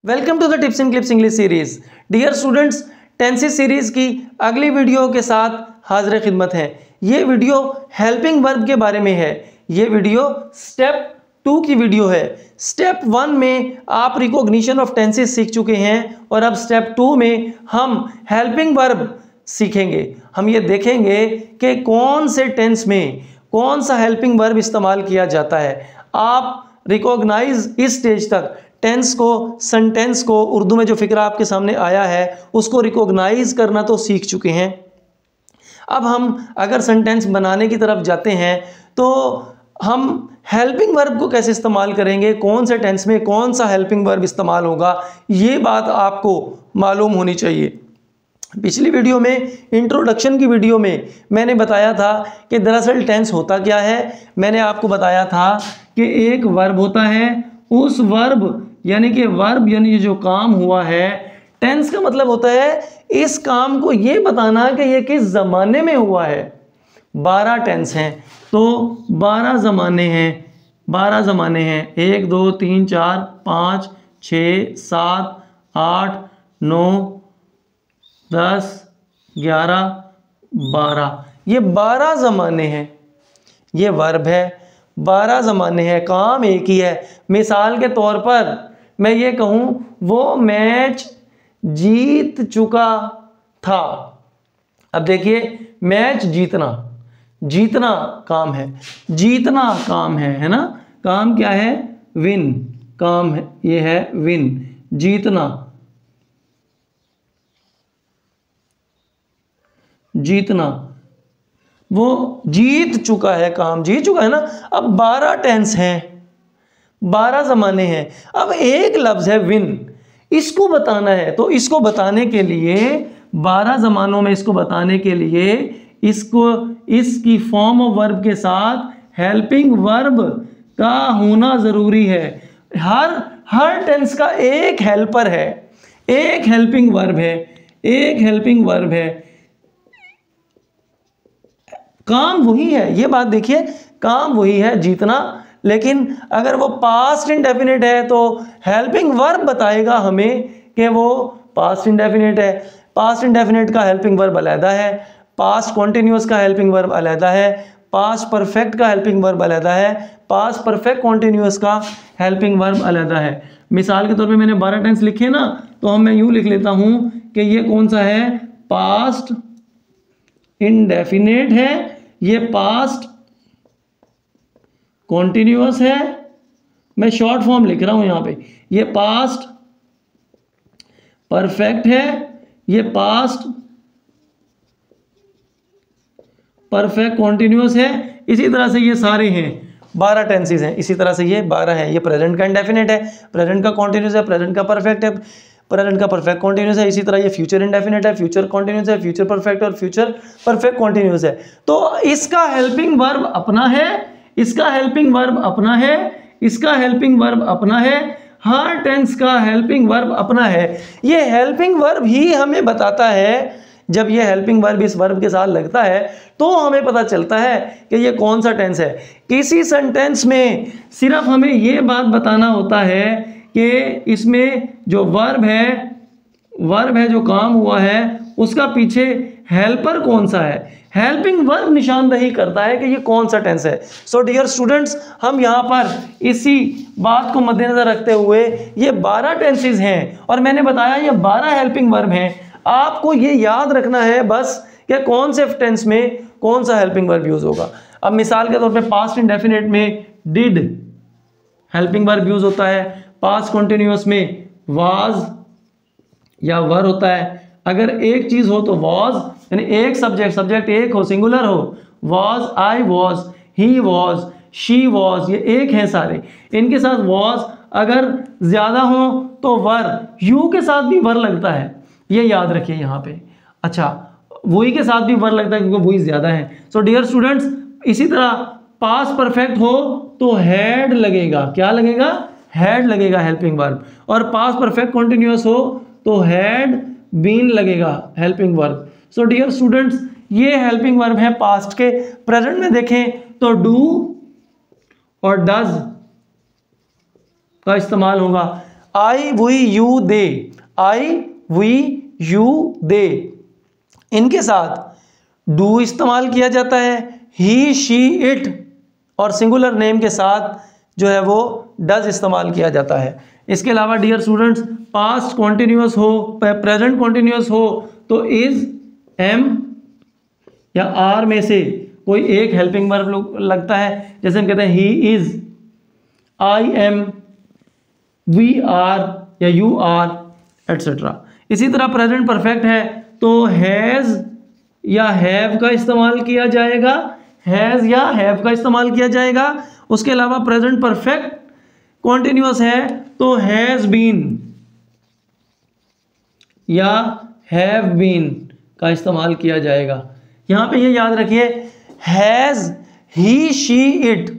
Welcome to the tips and clips English series. Dear students, tenses series की अगली video के साथ हाजिर खिदमत है। ये वीडियो हेल्पिंग वर्ब के बारे में है। ये वीडियो स्टेप 2 की वीडियो है। स्टेप 1 में आप रिकॉग्निशन ऑफ टेंसेस सीख चुके हैं और अब स्टेप 2 में हम हेल्पिंग वर्ब सीखेंगे। हम ये देखेंगे कि कौन से टेंस में कौन सा हेल्पिंग वर्ब इस्तेमाल किया जाता है। आप रिकॉग्नाइज इस स्टेज तक टेंस को, सेंटेंस को, उर्दू में जो फिक्रा आपके सामने आया है उसको रिकॉग्नाइज करना तो सीख चुके हैं। अब हम अगर सेंटेंस बनाने की तरफ जाते हैं तो हम हेल्पिंग वर्ब को कैसे इस्तेमाल करेंगे, कौन से टेंस में कौन सा हेल्पिंग वर्ब इस्तेमाल होगा, ये बात आपको मालूम होनी चाहिए। पिछली वीडियो में, इंट्रोडक्शन की वीडियो में मैंने बताया था कि दरअसल टेंस होता क्या है। मैंने आपको बताया था कि एक वर्ब होता है, उस वर्ब यानी कि वर्ब यानी ये जो काम हुआ है, टेंस का मतलब होता है इस काम को ये बताना कि ये किस ज़माने में हुआ है। 12 टेंस हैं तो 12 ज़माने हैं। 12 ज़माने हैं, 1 2 3 4 5 6 7 8 9 10 11 12, ये 12 ज़माने हैं। ये वर्ब है, 12 ज़माने हैं, काम एक ही है। मिसाल के तौर पर मैं ये कहूँ वो मैच जीत चुका था। अब देखिए, मैच जीतना, जीतना काम है, जीतना काम है ना। काम क्या है? विन। काम है, ये है विन, जीतना, जीतना। वो जीत चुका है, काम जीत चुका है ना। अब 12 टेंस हैं, 12 ज़माने हैं। अब एक लफ्ज़ है विन, इसको बताना है तो इसको बताने के लिए 12 ज़मानों में इसको बताने के लिए इसको इसकी फॉर्म ऑफ वर्ब के साथ हेल्पिंग वर्ब का होना ज़रूरी है। हर टेंस का एक हेल्पर है, एक हेल्पिंग वर्ब है, एक हेल्पिंग वर्ब है। काम वही है, ये बात देखिए, काम वही है, जीतना। लेकिन अगर वो पास्ट इंडेफिनिट है तो हेल्पिंग वर्ब बताएगा हमें कि वो पास्ट इंडेफिनिट है। पास्ट इंडेफिनिट का हेल्पिंग वर्ब अलग है, पास्ट कॉन्टिन्यूस का हेल्पिंग वर्ब अलग है, पास्ट परफेक्ट का हेल्पिंग वर्ब अलग है, पास्ट परफेक्ट कॉन्टिन्यूस का हेल्पिंग वर्ब अलग है। मिसाल के तौर पे मैंने 12 टेंस लिखे ना, तो मैं यूँ लिख लेता हूँ कि ये कौन सा है? पास्ट इंडेफिनिट है, ये पास्ट कॉन्टिन्यूअस है। मैं शॉर्ट फॉर्म लिख रहा हूं यहां पे। ये पास्ट परफेक्ट है, ये पास्ट परफेक्ट कॉन्टिन्यूअस है। इसी तरह से ये सारे हैं, 12 टेंसेस हैं। इसी तरह से ये 12 है। ये प्रेजेंट का इंडेफिनिट है, प्रेजेंट का कॉन्टिन्यूअस है, प्रेजेंट का परफेक्ट है, प्रेजेंट का परफेक्ट कॉन्टिन्यूअस है। इसी तरह ये फ्यूचर इंडेफिनिट है, फ्यूचर कॉन्टिन्यूअस है, फ्यूचर परफेक्ट और फ्यूचर परफेक्ट कॉन्टिन्यूअस है। तो इसका हेल्पिंग वर्ब अपना है, इसका हेल्पिंग वर्ब अपना है, इसका हेल्पिंग वर्ब अपना है। हर टेंस का हेल्पिंग वर्ब अपना है। ये हेल्पिंग वर्ब ही हमें बताता है, जब ये हेल्पिंग वर्ब इस वर्ब के साथ लगता है तो हमें पता चलता है कि ये कौन सा टेंस है। किसी सेंटेंस में सिर्फ हमें ये बात बताना होता है कि इसमें जो वर्ब है जो काम हुआ है उसका पीछे हेल्पर कौन सा है। हेल्पिंग वर्ब निशानदही करता है कि ये कौन सा टेंस है। सो डियर स्टूडेंट्स, हम यहाँ पर इसी बात को मद्देनजर रखते हुए ये 12 टेंसेस हैं और मैंने बताया ये 12 हेल्पिंग वर्ब हैं। आपको ये याद रखना है बस कि कौन से टेंस में कौन सा हेल्पिंग वर्ब यूज होगा। अब मिसाल के तौर पे पास्ट इंडेफिनिट में डिड हेल्पिंग वर्ब यूज होता है, पास्ट कॉन्टिन्यूअस में वाज या वर होता है। अगर एक चीज हो तो वाज, यानी एक सब्जेक्ट एक हो, सिंगुलर हो, was, I was, he was, she was, ये एक हैं सारे। इनके साथ वाज अगर ज्यादा हो तो वर, यू के साथ भी वर लगता है, ये याद रखिए यहाँ पे। अच्छा, वही के साथ भी वर लगता है क्योंकि वही ज्यादा है। सो डियर स्टूडेंट्स, इसी तरह पास्ट परफेक्ट हो तो हैड लगेगा। क्या लगेगा? हैड लगेगा हेल्पिंग वर्ब। और पास्ट परफेक्ट कॉन्टिन्यूअस हो तो हैड बीन लगेगा helping verb. So dear students, ये हेल्पिंग वर्ब है पास्ट के। प्रेजेंट में देखें तो डू और डज का इस्तेमाल होगा। I we you they, I we you they, इनके साथ डू इस्तेमाल किया जाता है, ही शी इट, और सिंगुलर नेम के साथ जो है वो डज इस्तेमाल किया जाता है। इसके अलावा डियर स्टूडेंट्स, पास्ट कॉन्टिन्यूअस हो, प्रेजेंट कॉन्टिन्यूअस हो तो इज, एम या आर में से कोई एक हेल्पिंग वर्ब लगता है। जैसे हम कहते हैं he is, I am, we are या यू आर एटसेट्रा। इसी तरह प्रेजेंट परफेक्ट है तो हैज़ या हैव का इस्तेमाल किया जाएगा, हैज़ या हैव का इस्तेमाल किया जाएगा। उसके अलावा प्रेजेंट परफेक्ट कॉन्टिन्यूअस है तो हैज़ बीन या हैव बीन का इस्तेमाल किया जाएगा। यहाँ पे ये याद रखिए, हैज़, ही, शी, इट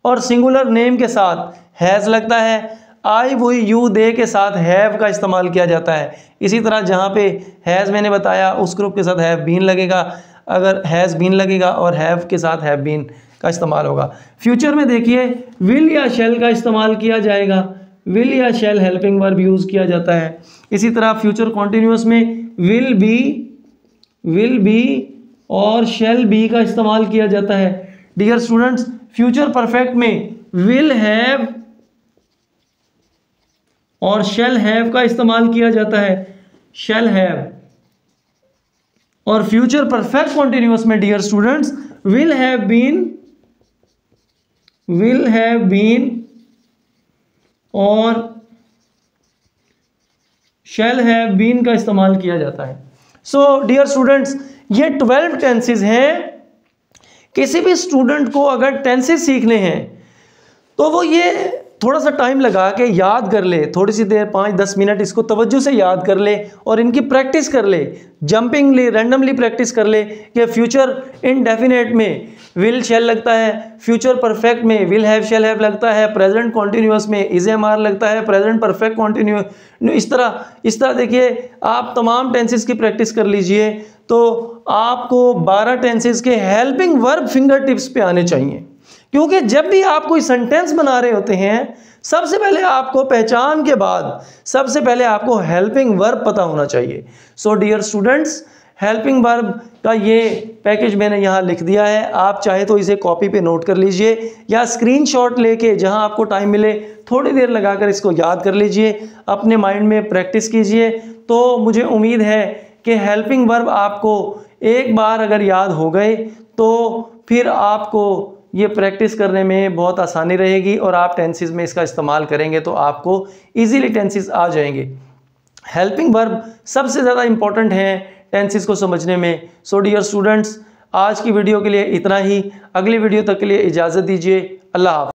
और सिंगुलर नेम के साथ हैज़ लगता है, आई वी यू दे के साथ हैव का इस्तेमाल किया जाता है। इसी तरह जहाँ पे हैज़ मैंने बताया उस ग्रुप के साथ हैव बीन लगेगा, अगर हैज़ बीन लगेगा और हैव के साथ हैव बीन का इस्तेमाल होगा। फ्यूचर में देखिए विल या शैल का इस्तेमाल किया जाएगा, विल या शैल हेल्पिंग वर्ब यूज़ किया जाता है। इसी तरह फ्यूचर कॉन्टिन्यूअस में विल बी और शैल बी का इस्तेमाल किया जाता है। डियर स्टूडेंट्स, फ्यूचर परफेक्ट में विल हैव और शैल हैव का इस्तेमाल किया जाता है, शैल हैव। और फ्यूचर परफेक्ट कॉन्टिन्यूअस में dear students will have been और शैल हैव बीन का इस्तेमाल किया जाता है। सो डियर स्टूडेंट्स, ये 12 टेंसेस हैं। किसी भी स्टूडेंट को अगर टेंसेस सीखने हैं तो वो ये थोड़ा सा टाइम लगा के याद कर ले, थोड़ी सी देर 5-10 मिनट इसको तवज्जो से याद कर ले और इनकी प्रैक्टिस कर ले, जंपिंगली रैंडमली प्रैक्टिस कर ले कि फ्यूचर इंडेफिनेट में विल शैल लगता है, फ्यूचर परफेक्ट में विल हैव शैल हैव लगता है, प्रेजेंट कॉन्टिन्यूअस में इज एम आर लगता है, प्रेजेंट परफेक्ट कॉन्टिन्यूअस। इस तरह देखिए आप तमाम टेंसेस की प्रैक्टिस कर लीजिए तो आपको 12 टेंसेस के हेल्पिंग वर्ब फिंगर टिप्स पे आने चाहिए। क्योंकि जब भी आप कोई सेंटेंस बना रहे होते हैं सबसे पहले आपको पहचान के बाद सबसे पहले आपको हेल्पिंग वर्ब पता होना चाहिए। So dear students, helping verb का ये पैकेज मैंने यहाँ लिख दिया है, आप चाहे तो इसे कॉपी पे नोट कर लीजिए या स्क्रीनशॉट लेके जहाँ आपको टाइम मिले थोड़ी देर लगाकर इसको याद कर लीजिए, अपने माइंड में प्रैक्टिस कीजिए। तो मुझे उम्मीद है कि हेल्पिंग वर्ब आपको एक बार अगर याद हो गए तो फिर आपको ये प्रैक्टिस करने में बहुत आसानी रहेगी और आप टेंसेस में इसका इस्तेमाल करेंगे तो आपको इजीली टेंसेस आ जाएंगे। हेल्पिंग वर्ब सबसे ज़्यादा इंपॉर्टेंट है टेंसेस को समझने में। सो डियर स्टूडेंट्स, आज की वीडियो के लिए इतना ही। अगली वीडियो तक के लिए इजाज़त दीजिए। अल्लाह हाफ़िज़।